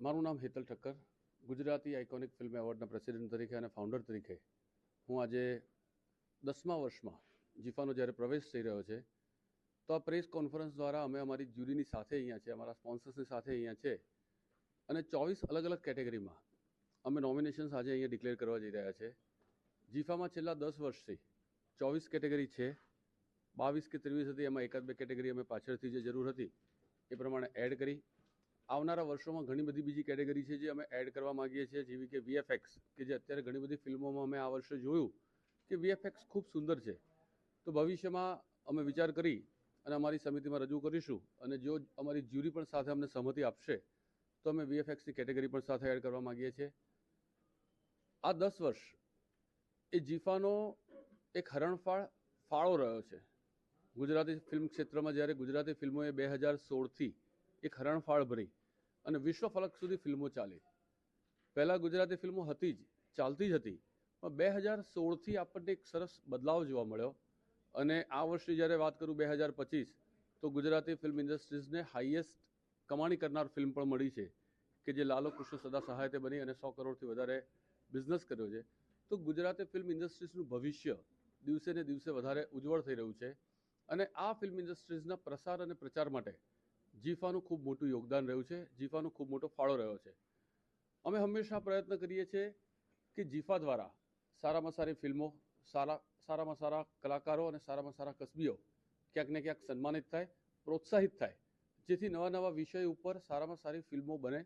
મારું નામ Hetal Thakkar, Gujarati iconic film એવોર્ડના પ્રેસિડેન્ટ તરીકે અને ફાઉન્ડર તરીકે હું આજે 10મા વર્ષમાં જીફાનો જ્યારે પ્રવેશ થઈ રહ્યો છે, તો આ પ્રેસ કોન્ફરન્સ દ્વારા અમે અમારી જ્યુરીની સાથે અહીંયા છે, અમારા સ્પોન્સર્સની સાથે અહીંયા છે અને 24 અલગ અલગ કેટેગરીમાં અમે નોમિનેશન્સ આજે અહીંયા ડિક્લેર કરવા જઈ રહ્યા છે. જીફામાં છેલ્લા 10 વર્ષથી 24 કેટેગરી છે, 22 કે 23 હતી, એમાં એકાદ બે કેટેગરી અમે પાછળથી જે જરૂર હતી એ પ્રમાણે એડ કરી. આવનારા વર્ષોમાં ઘણી બધી બીજી કેટેગરી છે જે અમે એડ કરવા માંગીએ છીએ, જેવી કે વીએફએક્સ, કે જે અત્યારે ઘણી બધી ફિલ્મોમાં અમે આ વર્ષે જોયું કે વીએફએક્સ ખૂબ સુંદર છે. તો ભવિષ્યમાં અમે વિચાર કરી અને અમારી સમિતિમાં રજૂ કરીશું અને જો અમારી જ્યુરી પણ સાથે અમને સહમતિ આપશે તો અમે વીએફએક્સની કેટેગરી પણ સાથે એડ કરવા માંગીએ છીએ. આ 10 વર્ષ એ જીફાનો એક હરણફાળ ફાળો રહ્યો છે. ગુજરાતી ફિલ્મ ક્ષેત્રમાં જ્યારે ગુજરાતી ફિલ્મોએ 2016થી એક હરણફાળ ભરી અને વિશ્વ ફલક સુધી ફિલ્મો ચાલી. પહેલાં ગુજરાતી ફિલ્મો હતી જ, ચાલતી જ હતી, પણ 2016થી આપણને એક સરસ બદલાવ જોવા મળ્યો. અને આ વર્ષની જ્યારે વાત કરું 2025, તો ગુજરાતી ફિલ્મ ઇન્ડસ્ટ્રીઝને હાઈએસ્ટ કમાણી કરનાર ફિલ્મ પણ મળી છે, કે જે લાલો કૃષ્ણ સદા સહાયતે બની અને 100 કરોડથી વધારે બિઝનેસ કર્યો છે. તો ગુજરાતી ફિલ્મ ઇન્ડસ્ટ્રીઝનું ભવિષ્ય દિવસે ને દિવસે વધારે ઉજ્જવળ થઈ રહ્યું છે અને આ ફિલ્મ ઇન્ડસ્ટ્રીઝના પ્રસાર અને પ્રચાર માટે જીફાનું ખૂબ મોટું યોગદાન રહ્યું છે, જીફાનો ખૂબ મોટો ફાળો રહ્યો છે. અમે હંમેશા પ્રયત્ન કરીએ છીએ કે જીફા દ્વારા સારામાં સારી ફિલ્મો, સારામાં સારા કલાકારો અને સારામાં સારા કસબીઓ ક્યાંક ને ક્યાંક સન્માનિત થાય, પ્રોત્સાહિત થાય, જેથી નવા નવા વિષય ઉપર સારામાં સારી ફિલ્મો બને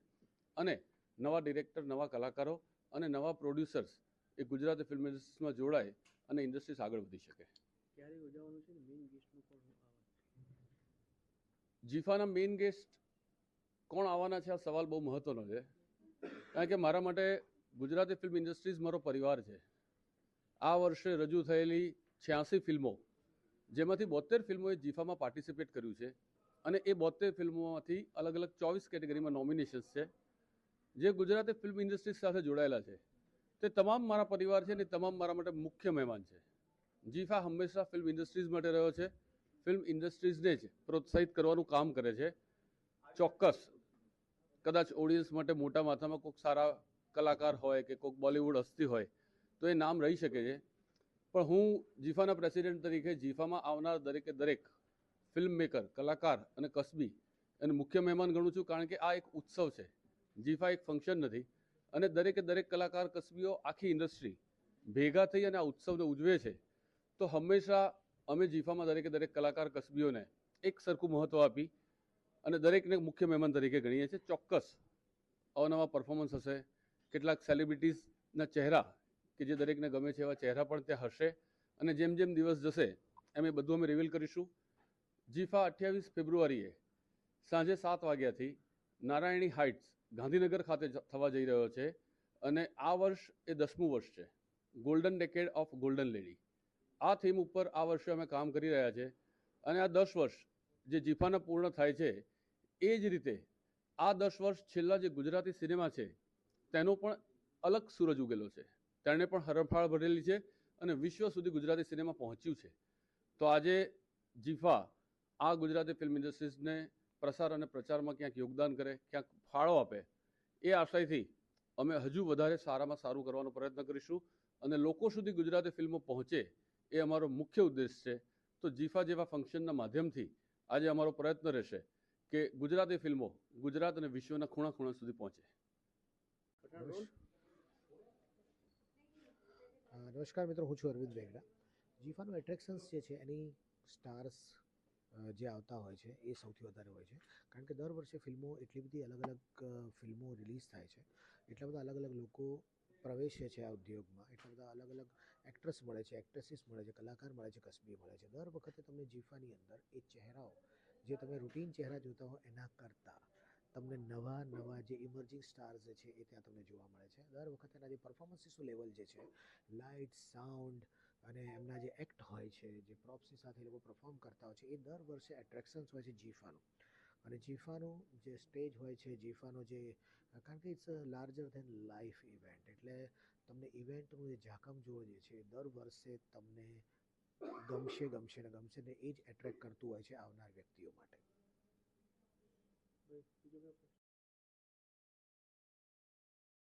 અને નવા ડિરેક્ટર, નવા કલાકારો અને નવા પ્રોડ્યુસર્સ એ ગુજરાતી ફિલ્મ ઇન્ડસ્ટ્રીમાં જોડાય અને ઇન્ડસ્ટ્રીઝ આગળ વધી શકે. ક્યારે યોજાવાનું છે ને મેઇન ગેસ્ટનું કોણ આવવાનું? જીફાના મેઇન ગેસ્ટ કોણ આવવાના છે, આ સવાલ બહુ મહત્વનો છે, કારણ કે મારા માટે ગુજરાતી ફિલ્મ ઇન્ડસ્ટ્રીઝ મારો પરિવાર છે. આ વર્ષે રજૂ થયેલી 86 ફિલ્મો, જેમાંથી 72 ફિલ્મોએ જીફામાં પાર્ટિસિપેટ કર્યું છે અને એ 72 ફિલ્મોમાંથી અલગ અલગ 24 કેટેગરીમાં નોમિનેશન્સ છે જે ગુજરાતી ફિલ્મ ઇન્ડસ્ટ્રીઝ સાથે જોડાયેલા છે. તે તમામ મારા પરિવાર છે અને તમામ મારા માટે મુખ્ય મહેમાન છે. જીફા હંમેશા ફિલ્મ ઇન્ડસ્ટ્રીઝ માટે રહ્યો છે, ફિલ્મ ઇન્ડસ્ટ્રીઝને જ પ્રોત્સાહિત કરવાનું કામ કરે છે. ચોક્કસ કદાચ ઓડિયન્સ માટે મોટા માથામાં કોઈક સારા કલાકાર હોય કે કોઈક બોલિવૂડ હસ્તી હોય તો એ નામ રહી શકે છે, પણ હું જીફાના પ્રેસિડેન્ટ તરીકે જીફામાં આવનાર દરેકે દરેક ફિલ્મ મેકર, કલાકાર અને કસબી એને મુખ્ય મહેમાન ગણું છું, કારણ કે આ એક ઉત્સવ છે. જીફા એક ફંક્શન નથી અને દરેકે દરેક કલાકાર, કસબીઓ, આખી ઇન્ડસ્ટ્રી ભેગા થઈ અને આ ઉત્સવને ઉજવે છે. તો હંમેશા અમે જીફામાં દરેકે દરેક કલાકાર, કસબીઓને એક સરખું મહત્ત્વ આપી અને દરેકને મુખ્ય મહેમાન તરીકે ગણીએ છીએ. ચોક્કસ અવનવા પરફોર્મન્સ હશે, કેટલાક સેલિબ્રિટીઝના ચહેરા કે જે દરેકને ગમે છે એવા ચહેરા પણ ત્યાં હશે અને જેમ જેમ દિવસ જશે એમ એ બધું અમે રિવીલ કરીશું. જીફા 28 ફેબ્રુઆરીએ સાંજે 7 વાગ્યાથી નારાયણી હાઇટ્સ, ગાંધીનગર ખાતે થવા જઈ રહ્યો છે અને આ વર્ષ એ 10મું વર્ષ છે, golden decade of golden lady. આ થીમ ઉપર આ વર્ષે અમે કામ કરી રહ્યા છે અને આ 10 વર્ષ જે જીફાના પૂર્ણ થાય છે, એ જ રીતે આ 10 વર્ષ છેલ્લા જે ગુજરાતી સિનેમા છે તેનો પણ અલગ સૂરજ ઉગેલો છે, તેણે પણ હરણફાળ ભરેલી છે અને વિશ્વ સુધી ગુજરાતી સિનેમા પહોંચ્યું છે. તો આજે જીફા આ ગુજરાતી ફિલ્મ ઇન્ડસ્ટ્રીઝને પ્રસાર અને પ્રચારમાં ક્યાંક યોગદાન કરે, ક્યાંક ફાળો આપે, એ આશયથી અમે હજુ વધારે સારામાં સારું કરવાનો પ્રયત્ન કરીશું અને લોકો સુધી ગુજરાતી ફિલ્મો પહોંચે એ અમારો મુખ્ય ઉદ્દેશ છે. તો જીફા જેવા ફંક્શનના માધ્યમથી આજે અમારો પ્રયત્ન રહેશે કે ગુજરાતી ફિલ્મો ગુજરાત અને વિશ્વના ખૂણા ખૂણા સુધી પહોંચે. નમસ્કાર મિત્રો, હું છું અરવિંદ વેગડા. જીફાનું એટ્રેક્શન્સ જે છે એની સ્ટાર્સ જે આવતા હોય છે એ સૌથી વધારે હોય છે, કારણ કે દર વર્ષે ફિલ્મો એટલી બધી અલગ અલગ ફિલ્મો રિલીઝ થાય છે, એટલા બધા અલગ અલગ લોકો પ્રવેશે છે આ ઉદ્યોગમાં, એટલા બધા અલગ અલગ એક્ટ્રેસ મળે છે, એક્ટ્રેસીસ મળે છે, કલાકાર મળે છે, કસબી મળે છે. દર વખતે તમને જીફાની અંદર એ ચહેરાઓ જે તમે રૂટીન ચહેરા જોતા હો એના કરતાં તમને નવા નવા જે ઇમર્જિંગ સ્ટાર્સ જે છે એ ત્યાં તમને જોવા મળે છે. દર વખતે એના જે પરફોર્મન્સીસનું લેવલ જે છે, લાઇટ, સાઉન્ડ અને એમના જે એક્ટ હોય છે, જે પ્રોપ્સની સાથે એ લોકો પરફોર્મ કરતા હોય છે, એ દર વર્ષે એટ્રેક્શન્સ હોય છે જીફાનું. અને જીફાનું જે સ્ટેજ હોય છે, જીફાનો જે, કારણ કે it's a larger than life event, એટલે તમને ઇવેન્ટનું જે ઝાકમ જોવો જે છે એ દર વર્ષે તમને ગમશે ગમશે ને ગમશે ને એ જ એટ્રેક્ટ કરતું હોય છે આવનાર વ્યક્તિઓ માટે.